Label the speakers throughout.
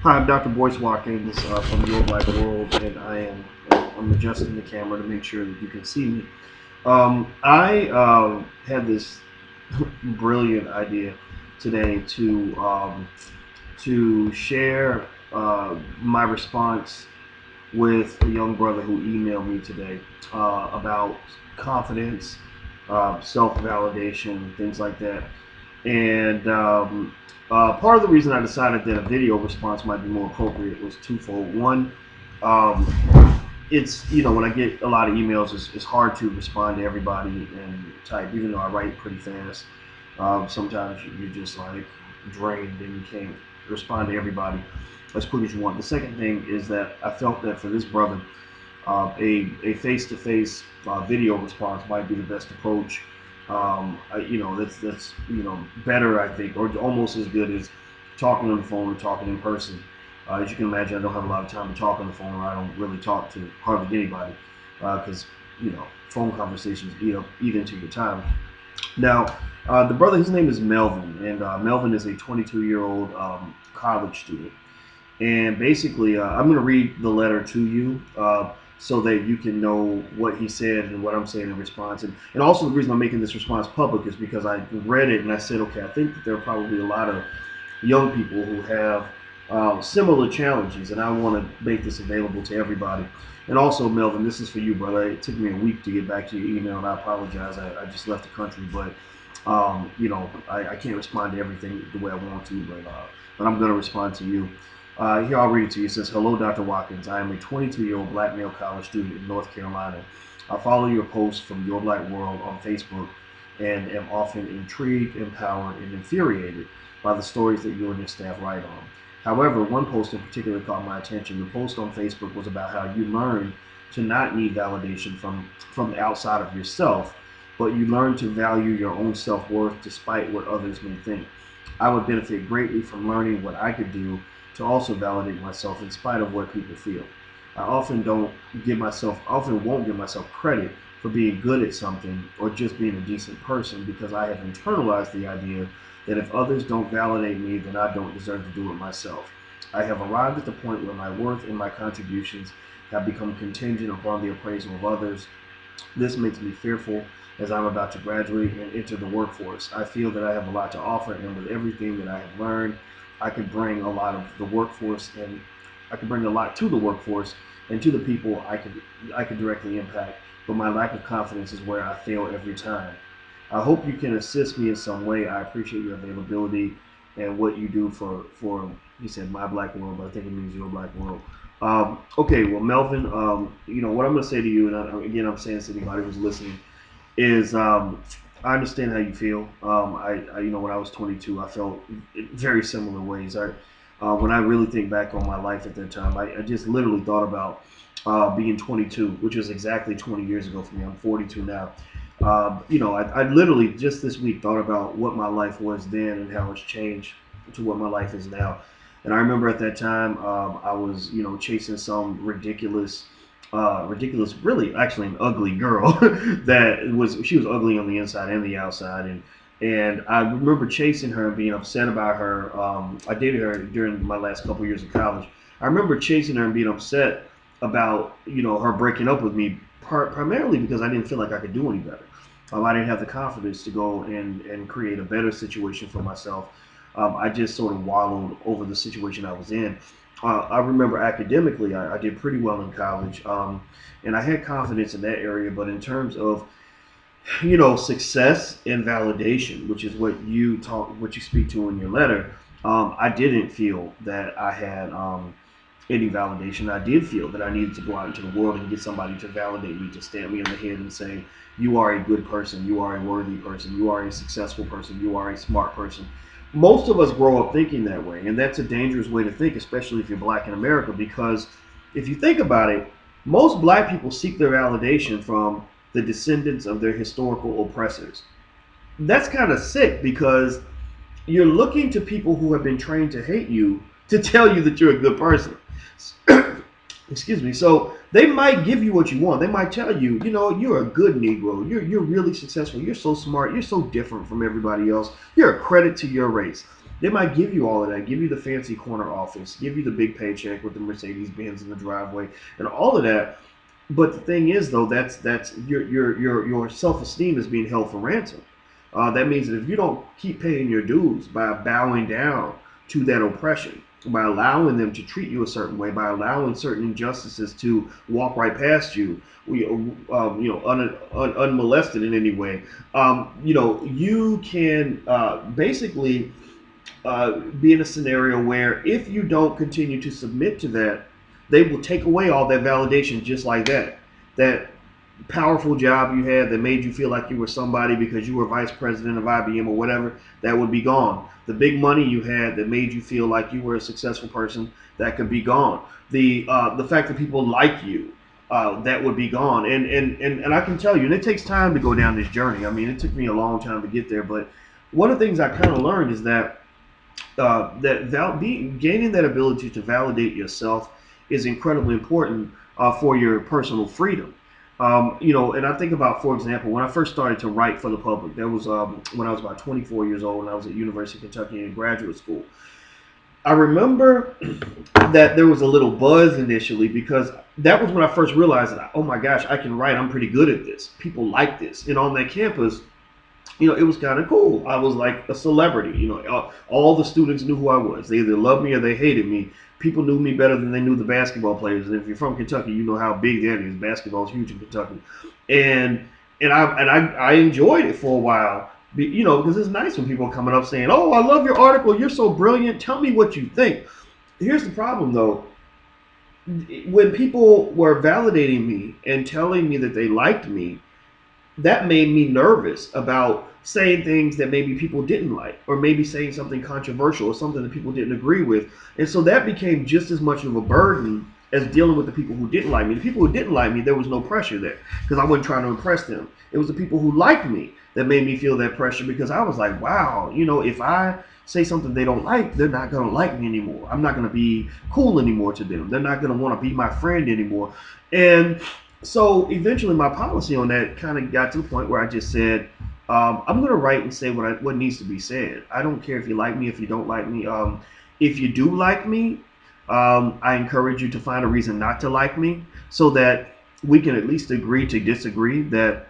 Speaker 1: Hi, I'm Dr. Boyce Watkins from Your Black World, and I'm adjusting the camera to make sure that you can see me. I had this brilliant idea today to share my response with a young brother who emailed me today about confidence, self validation, things like that. And part of the reason I decided that a video response might be more appropriate was twofold. One, um, it's when I get a lot of emails, it's hard to respond to everybody and type, even though I write pretty fast. Sometimes you're just like drained and you can't respond to everybody as quick as you want. The second thing is that I felt that for this brother, a face-to-face video response might be the best approach. That's better, I think, or almost as good as talking on the phone or talking in person. As you can imagine, I don't have a lot of time to talk on the phone, or I don't really talk to hardly anybody because phone conversations eat into your time. Now, the brother, his name is Melvin, and Melvin is a 22-year-old college student. And basically, I'm going to read the letter to you so that you can know what he said and what I'm saying in response. And also, the reason I'm making this response public is because I read it and I said, okay, I think that there are probably a lot of young people who have similar challenges, and I want to make this available to everybody. And also, Melvin, this is for you, brother. It took me a week to get back to your email, and I apologize. I just left the country, but I can't respond to everything the way I want to, but I'm going to respond to you. Here, I'll read it to you. It says, "Hello, Dr. Watkins. I am a 22-year-old black male college student in North Carolina. I follow your posts from Your Black World on Facebook and am often intrigued, empowered, and infuriated by the stories that you and your staff write on. However, one post in particular caught my attention. The post on Facebook was about how you learn to not need validation from the outside of yourself, but you learn to value your own self-worth despite what others may think. I would benefit greatly from learning what I could do to also validate myself in spite of what people feel. I often won't give myself credit for being good at something or just being a decent person because I have internalized the idea that if others don't validate me, then I don't deserve to do it myself. I have arrived at the point where my worth and my contributions have become contingent upon the appraisal of others. This makes me fearful as I'm about to graduate and enter the workforce. I feel that I have a lot to offer, and with everything that I have learned, I could bring a lot of the workforce, and I could bring a lot to the workforce and to the people I could directly impact. But my lack of confidence is where I fail every time. I hope you can assist me in some way. I appreciate your availability and what you do for he said my black world, but I think it means your black world. Okay, well, Melvin, what I'm going to say to you, and again, I'm saying this to anybody who's listening, is I understand how you feel. When I was 22, I felt very similar ways. When I really think back on my life at that time, I just literally thought about being 22, which was exactly 20 years ago for me. I'm 42 now. I literally just this week thought about what my life was then and how it's changed to what my life is now. And I remember at that time, I was, chasing some ridiculous, really actually an ugly girl she was ugly on the inside and the outside. And I remember chasing her and being upset about her. I dated her during my last couple years of college. I remember chasing her and being upset about, her breaking up with me primarily because I didn't feel like I could do any better. I didn't have the confidence to go and create a better situation for myself. I just sort of wallowed over the situation I was in. I remember academically, I did pretty well in college, and I had confidence in that area. But in terms of success and validation, which is what you speak to in your letter, I didn't feel that I had any validation. I did feel that I needed to go out into the world and get somebody to validate me, to stamp me in the head and say, you are a good person, you are a worthy person, you are a successful person, you are a smart person. Most of us grow up thinking that way, and that's a dangerous way to think, especially if you're black in America, because if you think about it, most black people seek their validation from the descendants of their historical oppressors. That's kind of sick because you're looking to people who have been trained to hate you to tell you that you're a good person. Excuse me. So they might give you what you want. They might tell you, you're a good Negro. You're really successful. You're so smart. You're so different from everybody else. You're a credit to your race. They might give you all of that, give you the fancy corner office, give you the big paycheck with the Mercedes Benz in the driveway, and all of that. But the thing is, though, that's your self esteem is being held for ransom. That means that if you don't keep paying your dues by bowing down to that oppression, by allowing them to treat you a certain way, by allowing certain injustices to walk right past you, unmolested in any way, you can basically be in a scenario where if you don't continue to submit to that, they will take away all that validation just like that. That powerful job you had that made you feel like you were somebody because you were vice president of IBM or whatever, that would be gone. The big money you had that made you feel like you were a successful person, that could be gone. The fact that people like you, that would be gone. And I can tell you, and it takes time to go down this journey. I mean, it took me a long time to get there, but one of the things I kind of learned is that gaining that ability to validate yourself is incredibly important for your personal freedom. And I think about, for example, when I first started to write for the public, that was when I was about 24 years old, and I was at University of Kentucky in graduate school. I remember that there was a little buzz initially because that was when I first realized that, oh my gosh, I can write. I'm pretty good at this. People like this. And on that campus, it was kind of cool. I was like a celebrity. All the students knew who I was. They either loved me or they hated me. People knew me better than they knew the basketball players. And if you're from Kentucky, you know how big that is. Basketball is huge in Kentucky, and I enjoyed it for a while. Because it's nice when people are coming up saying, "Oh, I love your article. You're so brilliant. Tell me what you think." Here's the problem, though. When people were validating me and telling me that they liked me, that made me nervous about saying things that maybe people didn't like, or maybe saying something controversial or something that people didn't agree with. And so that became just as much of a burden as dealing with the people who didn't like me. The people who didn't like me, there was no pressure there because I wasn't trying to impress them. It was the people who liked me that made me feel that pressure because I was like, wow, if I say something they don't like, they're not going to like me anymore. I'm not going to be cool anymore to them. They're not going to want to be my friend anymore. And so eventually my policy on that kind of got to the point where I just said, I'm going to write and say what needs to be said. I don't care if you like me, if you don't like me. If you do like me, I encourage you to find a reason not to like me so that we can at least agree to disagree, that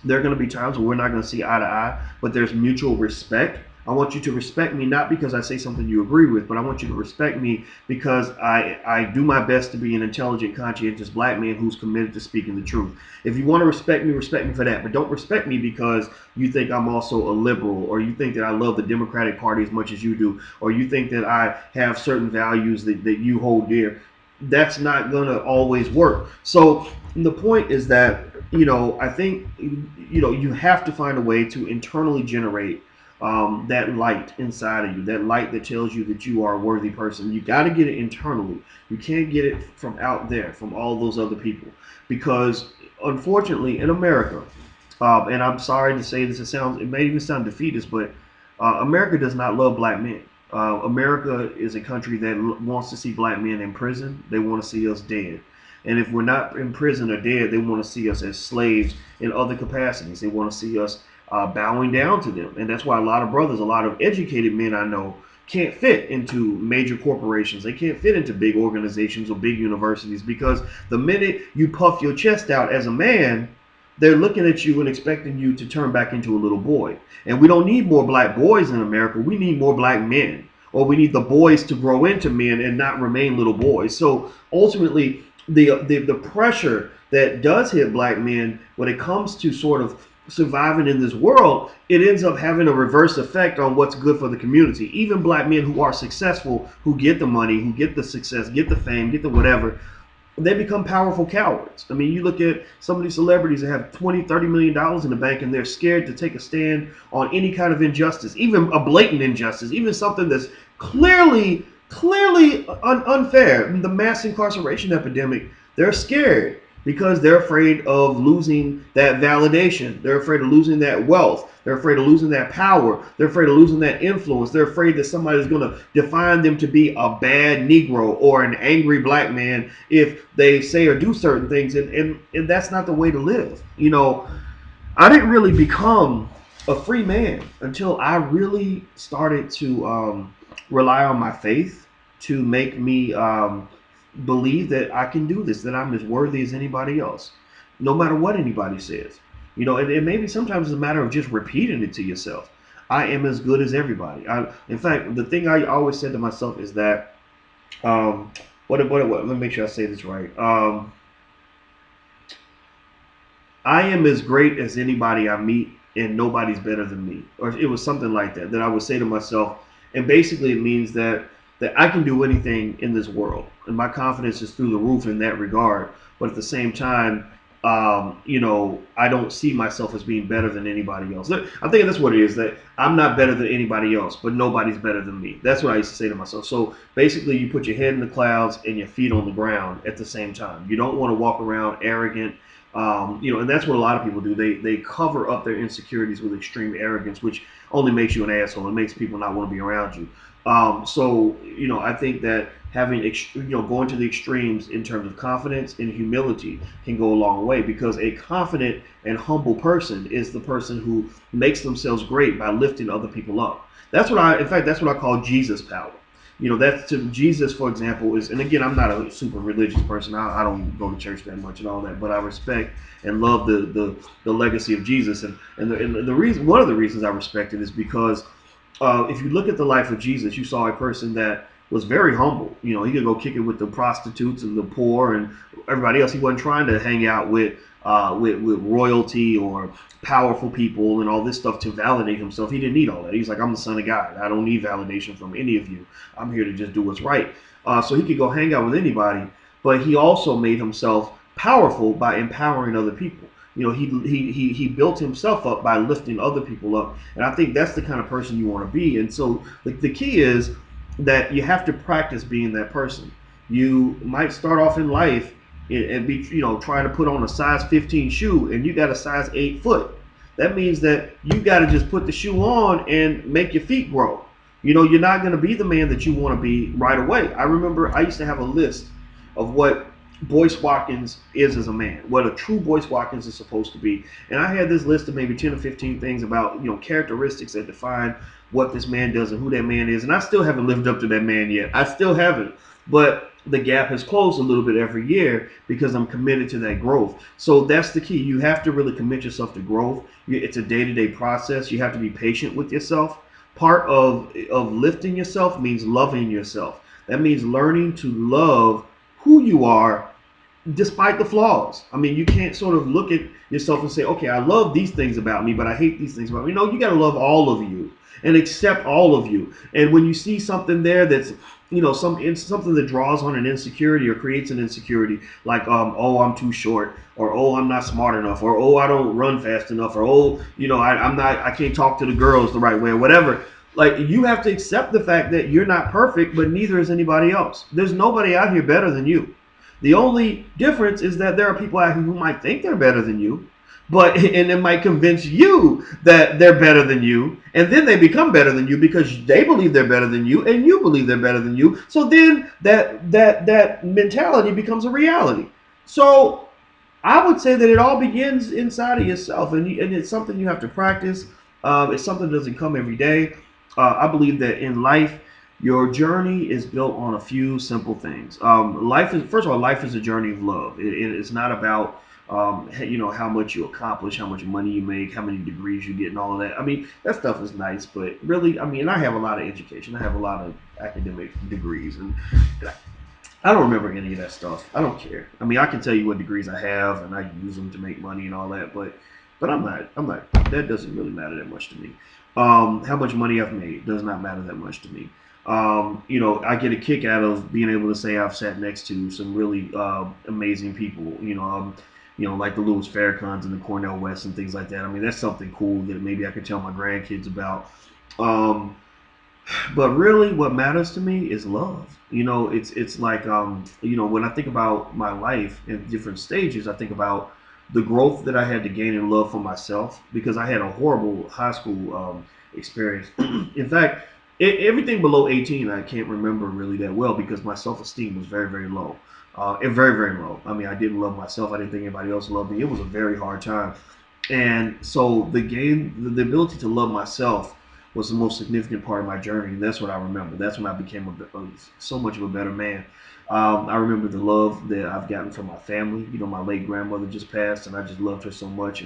Speaker 1: there are going to be times where we're not going to see eye to eye, but there's mutual respect. I want you to respect me, not because I say something you agree with, but I want you to respect me because I do my best to be an intelligent, conscientious black man who's committed to speaking the truth. If you want to respect me for that. But don't respect me because you think I'm also a liberal, or you think that I love the Democratic Party as much as you do, or you think that I have certain values that you hold dear. That's not going to always work. So the point is that, I think, you have to find a way to internally generate that light inside of you, that light that tells you that you are a worthy person. You got to get it internally. You can't get it from out there, from all those other people, because unfortunately in America, and I'm sorry to say this, it may even sound defeatist, but America does not love black men. America is a country that wants to see black men in prison. They want to see us dead. And if we're not in prison or dead, they want to see us as slaves in other capacities. They want to see us bowing down to them. And that's why a lot of brothers, a lot of educated men I know, can't fit into major corporations. They can't fit into big organizations or big universities because the minute you puff your chest out as a man, they're looking at you and expecting you to turn back into a little boy. And we don't need more black boys in America. We need more black men. Or we need the boys to grow into men and not remain little boys. So ultimately, the pressure that does hit black men when it comes to sort of surviving in this world, it ends up having a reverse effect on what's good for the community. Even black men who are successful, who get the money, who get the success, get the fame, get the whatever, they become powerful cowards. I mean, you look at some of these celebrities that have $20-30 million in the bank and they're scared to take a stand on any kind of injustice, even a blatant injustice, even something that's clearly unfair. The mass incarceration epidemic, they're scared because they're afraid of losing that validation. They're afraid of losing that wealth. They're afraid of losing that power. They're afraid of losing that influence. They're afraid that somebody's going to define them to be a bad Negro or an angry black man if they say or do certain things. And that's not the way to live. I didn't really become a free man until I really started to rely on my faith to make me believe that I can do this, that I'm as worthy as anybody else, no matter what anybody says. And maybe sometimes it's a matter of just repeating it to yourself. I am as good as everybody. In fact, the thing I always said to myself is that, um, what, let me make sure I say this right. I am as great as anybody I meet, and nobody's better than me. Or it was something like that that I would say to myself, and basically it means that I can do anything in this world, and my confidence is through the roof in that regard. But at the same time, I don't see myself as being better than anybody else. I think that's what it is. That I'm not better than anybody else, but nobody's better than me. That's what I used to say to myself. So basically, you put your head in the clouds and your feet on the ground at the same time. You don't want to walk around arrogant. And that's what a lot of people do. They cover up their insecurities with extreme arrogance, which only makes you an asshole. It makes people not want to be around you. I think that going to the extremes in terms of confidence and humility can go a long way, because a confident and humble person is the person who makes themselves great by lifting other people up. In fact, that's what I call Jesus power. That's to Jesus, for example, is, and again, I'm not a super religious person. I don't go to church that much and all that, but I respect and love the legacy of Jesus. And the reason, one of the reasons I respect it is because if you look at the life of Jesus, you saw a person that was very humble. He could go kick it with the prostitutes and the poor and everybody else. He wasn't trying to hang out with royalty or powerful people and all this stuff to validate himself. He didn't need all that. He's like, I'm the son of God. I don't need validation from any of you. I'm here to just do what's right. So he could go hang out with anybody, but he also made himself powerful by empowering other people. He built himself up by lifting other people up, and I think that's the kind of person you want to be. And so the key is that you have to practice being that person. You might start off in life and be trying to put on a size 15 shoe, and you got a size 8 foot. That means that you got to just put the shoe on and make your feet grow. You're not going to be the man that you want to be right away. I remember I used to have a list of what Boyce Watkins is as a man, what a true Boyce Watkins is supposed to be. And I had this list of maybe 10 or 15 things about, characteristics that define what this man does and who that man is. And I still haven't lived up to that man yet. I still haven't. But the gap has closed a little bit every year because I'm committed to that growth. So that's the key. You have to really commit yourself to growth. It's a day-to-day process. You have to be patient with yourself. Part of lifting yourself means loving yourself. That means learning to love who you are despite the flaws. I mean, you can't sort of look at yourself and say, okay, I love these things about me, but I hate these things about me. No, you got to love all of you and accept all of you. And when you see something there that's, something that draws on an insecurity or creates an insecurity, like, oh, I'm too short, or oh, I'm not smart enough, or oh, I don't run fast enough, or oh, I can't talk to the girls the right way, or whatever. Like, you have to accept the fact that you're not perfect, but neither is anybody else. There's nobody out here better than you. The only difference is that there are people out here who might think they're better than you, and it might convince you that they're better than you, and then they become better than you because they believe they're better than you, and you believe they're better than you. So then that mentality becomes a reality. So I would say that it all begins inside of yourself, and it's something you have to practice. It's something that doesn't come every day. I believe that in life, your journey is built on a few simple things. First of all, life is a journey of love. It's not about how much you accomplish, how much money you make, how many degrees you get, and all of that. I mean, that stuff is nice, but really, I mean, I have a lot of education. I have a lot of academic degrees, and I don't remember any of that stuff. I don't care. I mean, I can tell you what degrees I have, and I use them to make money and all that, but I'm not. That doesn't really matter that much to me. How much money I've made does not matter that much to me. I get a kick out of being able to say I've sat next to some really amazing people. Like the Louis Farrakhan's and the Cornell West and things like that. I mean, that's something cool that maybe I could tell my grandkids about. But really, what matters to me is love. It's like when I think about my life in different stages, I think about the growth that I had to gain in love for myself, because I had a horrible high school experience. In fact, everything below 18, I can't remember really that well because my self-esteem was very, very low. And very, very low. I mean, I didn't love myself. I didn't think anybody else loved me. It was a very hard time. And so the ability to love myself was the most significant part of my journey. And that's what I remember. That's when I became so much of a better man. I remember the love that I've gotten from my family. You know, my late grandmother just passed, and I just loved her so much,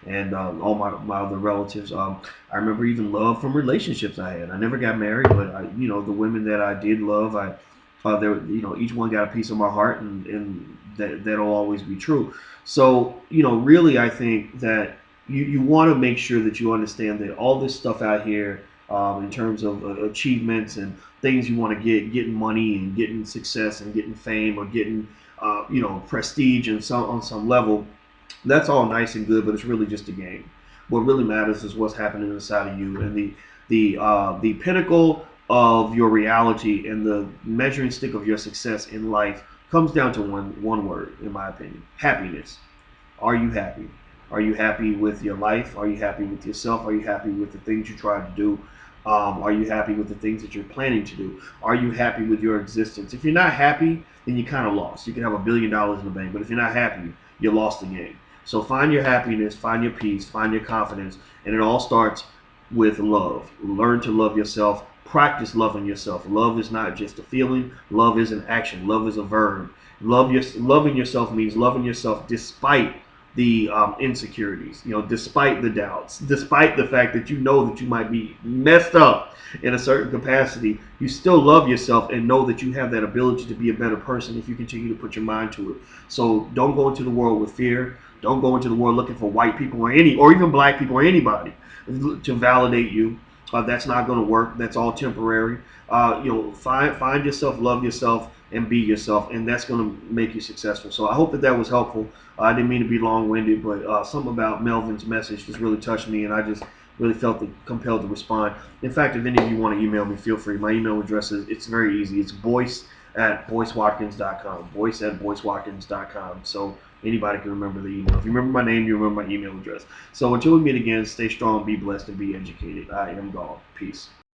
Speaker 1: and all my other relatives. I remember even love from relationships I had. I never got married, but the women that I did love, each one got a piece of my heart, and that'll always be true. So, really, I think that you want to make sure that you understand that all this stuff out here, in terms of achievements and things you want to getting money and getting success and getting fame or getting, prestige and on some level, that's all nice and good, but it's really just a game. What really matters is what's happening inside of you, and the pinnacle of your reality and the measuring stick of your success in life comes down to one word, in my opinion: happiness. Are you happy? Are you happy with your life? Are you happy with yourself? Are you happy with the things you try to do? Are you happy with the things that you're planning to do? Are you happy with your existence? If you're not happy, then you're kind of lost. You can have $1 billion in the bank, but if you're not happy, you're lost the game. So find your happiness, find your peace, find your confidence, and it all starts with love. Learn to love yourself. Practice loving yourself. Love is not just a feeling. Love is an action. Love is a verb. Loving yourself means loving yourself despite the insecurities, despite the doubts, despite the fact that you know that you might be messed up in a certain capacity. You still love yourself and know that you have that ability to be a better person if you continue to put your mind to it. So don't go into the world with fear. Don't go into the world looking for white people or even black people or anybody to validate you. That's not going to work. That's all temporary. Find yourself, love yourself, and be yourself, and that's going to make you successful. So I hope that was helpful. I didn't mean to be long-winded, but something about Melvin's message just really touched me, and I just really felt compelled to respond. In fact, if any of you want to email me, feel free. My email address it's very easy. It's Boyce@BoyceWatkins.com. Boyce@BoyceWatkins.com. So anybody can remember the email. If you remember my name, you remember my email address. So until we meet again, stay strong, be blessed, and be educated. I am gone. Peace.